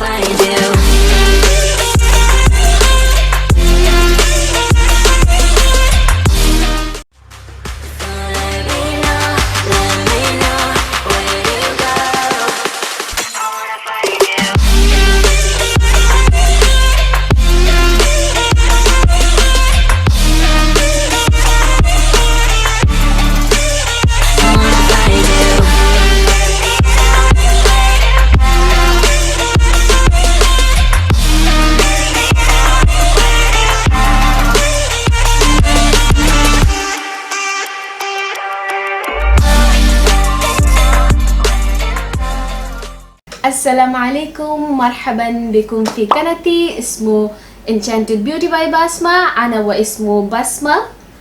find you. السلام عليكم، مرحبا بكم في قناتي اسمه Enchanted Beauty by Basma. أنا واسمه بسمة.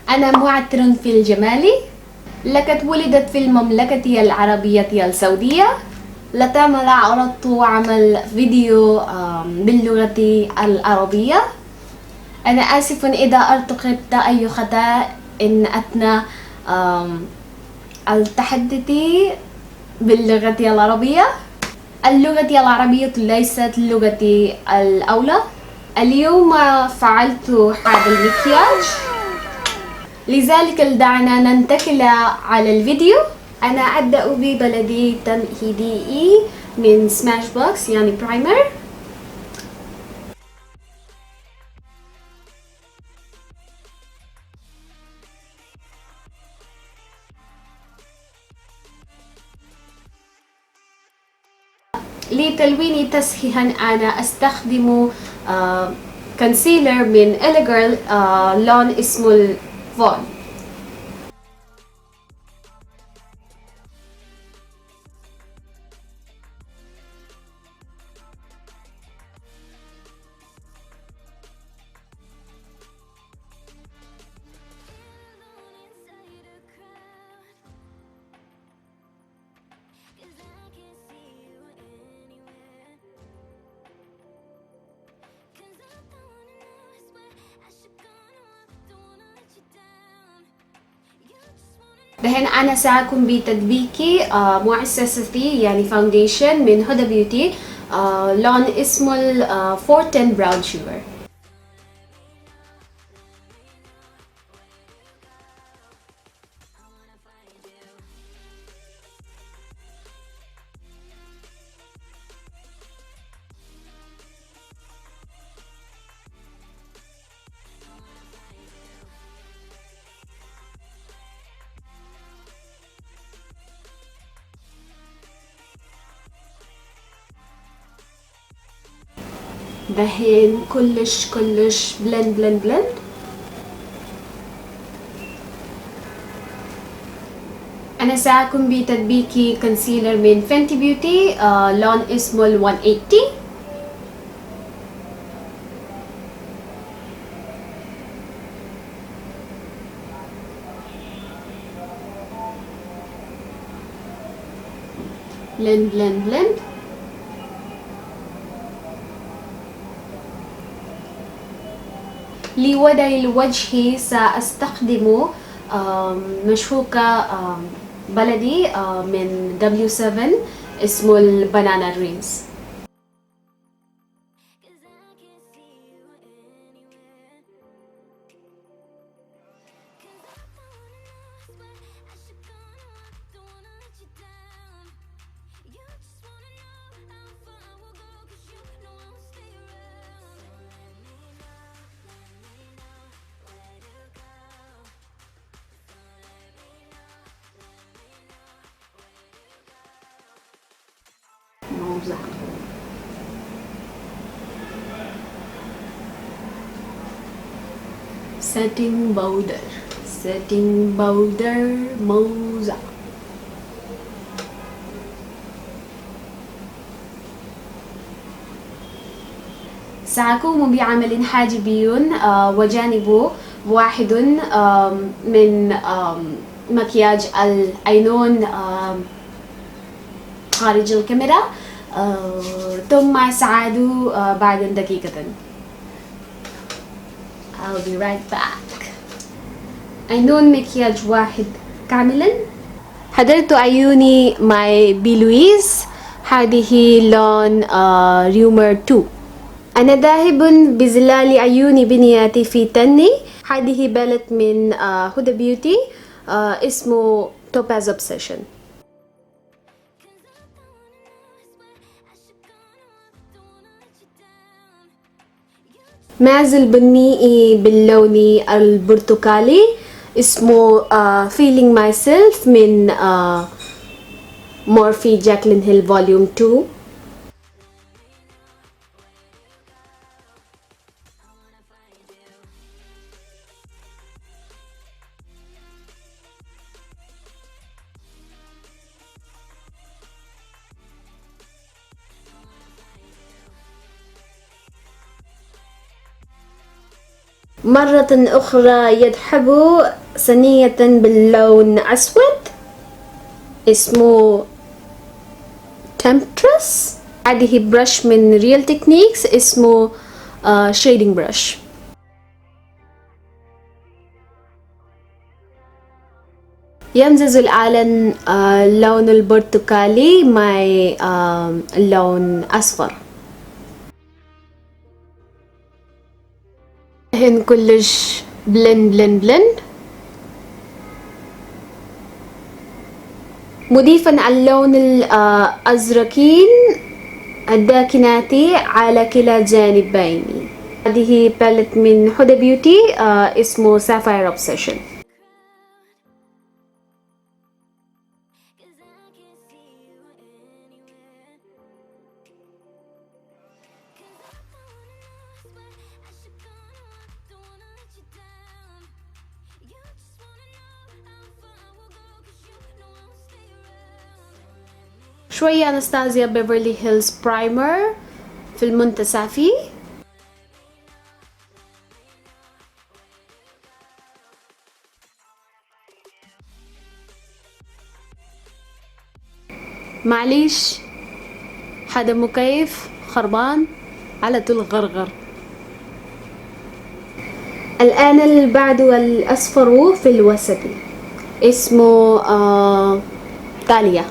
أنا معطر في الجمال. لقد ولدت في المملكة العربية السعودية. لطالما أردت عمل فيديو باللغة العربية. أنا آسف إذا ارتكبت أي خطأ إن أثناء التحدث باللغة العربية. اللغة العربية ليست لغتي الأولى. اليوم فعلت هذا المكياج، لذلك دعنا ننتقل على الفيديو. أنا أبدأ ببلدي تمهيدي من سماش بوكس يعني برايمر. لتلوين تصحيحا أنا أستخدم كونسيلر من إليجرل لون اسمه الفون. دحين أنا سأقوم بتطبيق مؤسستي يعني فاونديشن من هدى بيوتي لون اسمه 410 براون شوغر. دحين كلش بلند. أنا سأقوم بتطبيق كونسيلر من فنتي بيوتي لون اسمه 180. بلند. لوضع الوجه سأستخدم مشهوكة بلدي من W7 اسمه البنانا دريمز. setting powder موزع. سأقوم بعمل حاجبي وجانبه واحد من مكياج العينون خارج الكاميرا، ثم سأعود بعد دقيقة. I'll be right back. عينون مكياج واحد كاملا. حضرت عيوني ماي بلويز. هذه لون ريومر 2. أنا ذاهب بظلال عيون بنياتي في تني. هذه بالت من هدى بيوتي، اسمه توباز اوبسيشن. معزل بني باللون البرتقالي، اسمه feeling myself من مورفي جاكلين هيل فوليوم 2. مرة أخرى يذهب صينية باللون أسود، اسمه تمبترس. هذه برش من ريال تكنيكس، اسمه شيدنج برش. يمزج الآن اللون البرتقالي مع اللون أصفر. هن كلش بلند مضيفا اللون الأزرقين الداكناتي على كلا الجانبين. هذه بالت من هدى بيوتي، اسمه سافاير اوبسيشن. شوية أناستازيا بيفرلي هيلز برايمر في المنتسفي. معليش، هذا مكيف خربان على طول غرغر. الآن البعد الأصفر في الوسط، اسمه تاليا.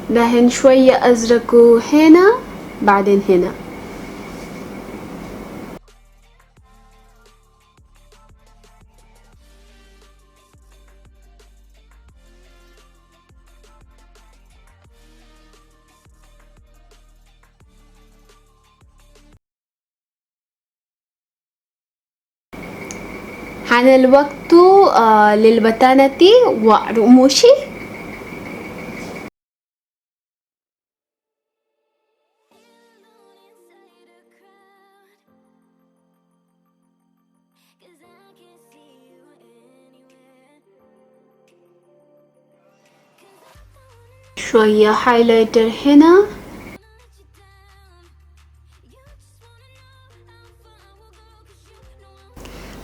دهن شوية أزرق هنا بعدين هنا. حان الوقت للبتانة ورموشي. شوية هايلايتر هنا.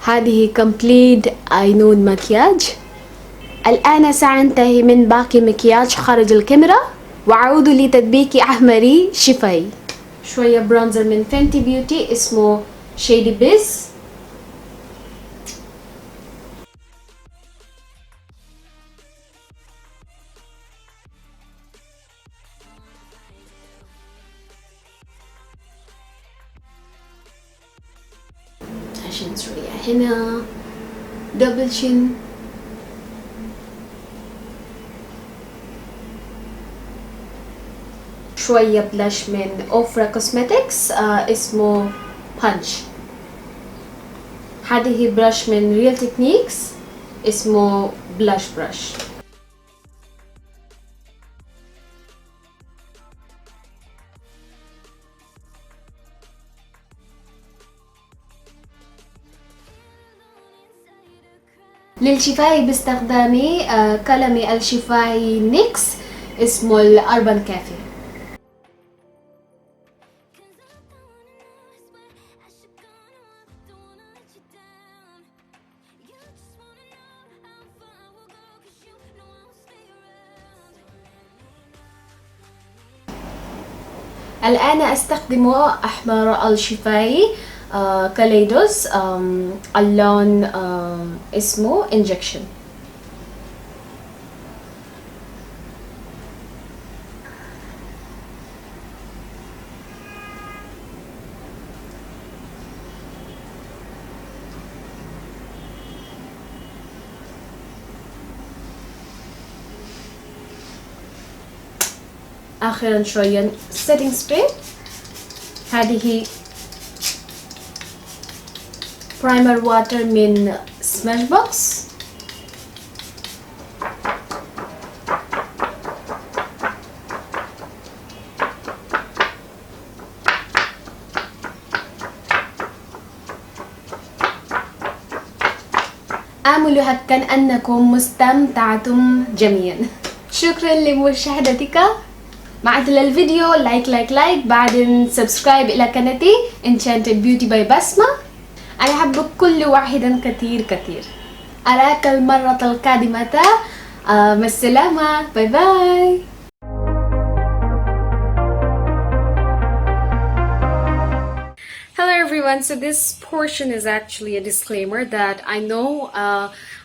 هذه كومبليت عينون مكياج. الآن سأنتهي من باقي مكياج خارج الكاميرا وأعود لتطبيق أحمري شفاي. شوية برونزر من فينتي بيوتي، اسمه شيدي بيس. عشان شوية هنا دبل شين. شوية بلاش من أوفرا كوسمتكس، اسمه بانش. هذه برش من ريال تكنيكس، اسمه بلاش برش. للشفاي باستخدامي قلم الشفاي نيكس، اسمه الأربان كافي. الآن أستخدم أحمر الشفاي كاليدوس اللون اسمه injection. آخرا شوية setting spray. هذه primer water من Smashbox. آمل حقا أنكم مستمتعتم جميعا. شكرا لمشاهدتك. مع الفيديو لايك بعدين سبسكرايب إلى قناتي Enchanted Beauty by بسمة. أنا أحب كل واحد كثير. أراك المرة القادمة. مع السلامة. باي باي. Hello everyone, so this portion is actually a disclaimer that I know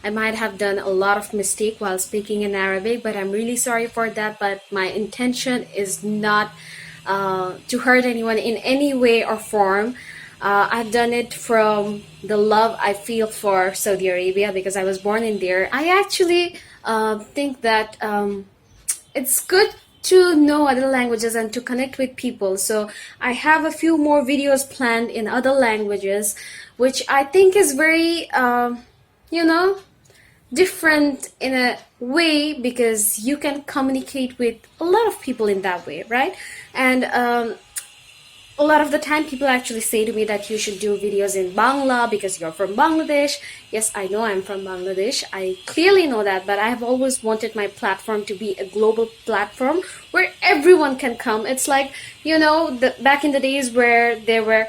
I might have done a lot of mistake while speaking in Arabic, but I'm really sorry for that. But my intention is not to hurt anyone in any way or form. I've done it from the love I feel for Saudi Arabia because I was born in there. I actually think that it's good to know other languages and to connect with people. So I have a few more videos planned in other languages, which I think is very, different in a way because you can communicate with a lot of people in that way, right? And a lot of the time people actually say to me that you should do videos in Bangla because you're from Bangladesh. Yes, I know I'm from Bangladesh. I clearly know that, but I have always wanted my platform to be a global platform where everyone can come. It's like, back in the days where there were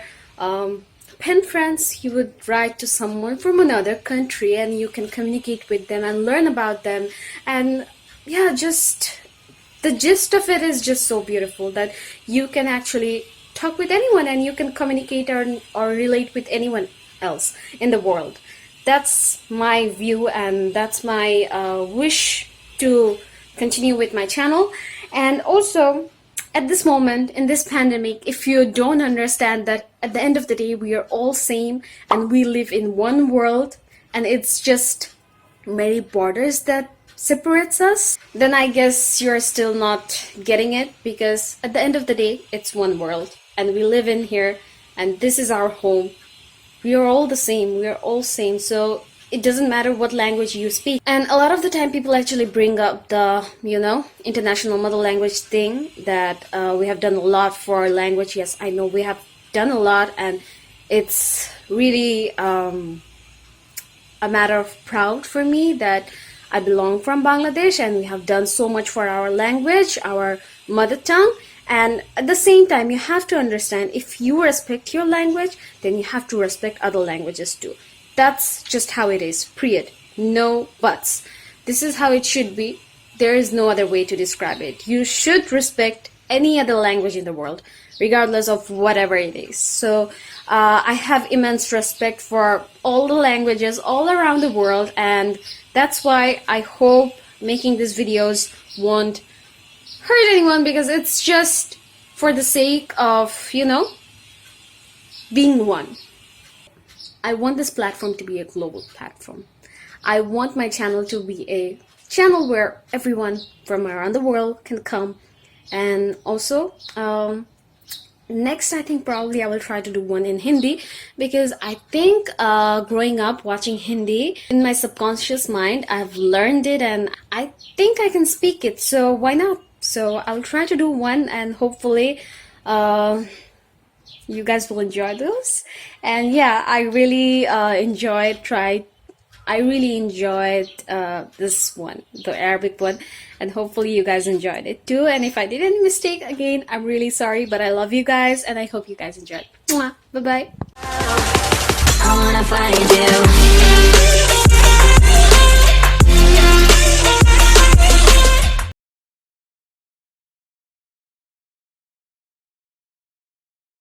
pen friends, you would write to someone from another country and you can communicate with them and learn about them. And yeah, just the gist of it is just so beautiful that you can actually talk with anyone and you can communicate or relate with anyone else in the world. That's my view and that's my wish to continue with my channel. And also at this moment in this pandemic, if you don't understand that at the end of the day we are all same and we live in one world and it's just many borders that separates us, then I guess you're still not getting it, because at the end of the day it's one world and we live in here and this is our home. We are all the same, we are all same, so it doesn't matter what language you speak. And a lot of the time people actually bring up the international mother language thing, that we have done a lot for language. Yes, I know we have done a lot and it's really a matter of proud for me that I belong from Bangladesh and we have done so much for our language, our mother tongue. And at the same time, you have to understand, if you respect your language, then you have to respect other languages too. That's just how it is, period. No buts. This is how it should be. There is no other way to describe it. You should respect any other language in the world, regardless of whatever it is. So I have immense respect for all the languages all around the world, and that's why I hope making these videos won't hurt anyone, because it's just for the sake of, being one. I want this platform to be a global platform. I want my channel to be a channel where everyone from around the world can come. And also, next I think probably I will try to do one in Hindi, because I think growing up watching Hindi, in my subconscious mind I've learned it and I think I can speak it, so why not? So I'll try to do one, and hopefully you guys will enjoy those. And yeah, I really enjoyed this one, the Arabic one, and hopefully you guys enjoyed it too. And if I did any mistake, again, I'm really sorry, but I love you guys and I hope you guys enjoyed. Mwah. Bye bye. I wanna find you.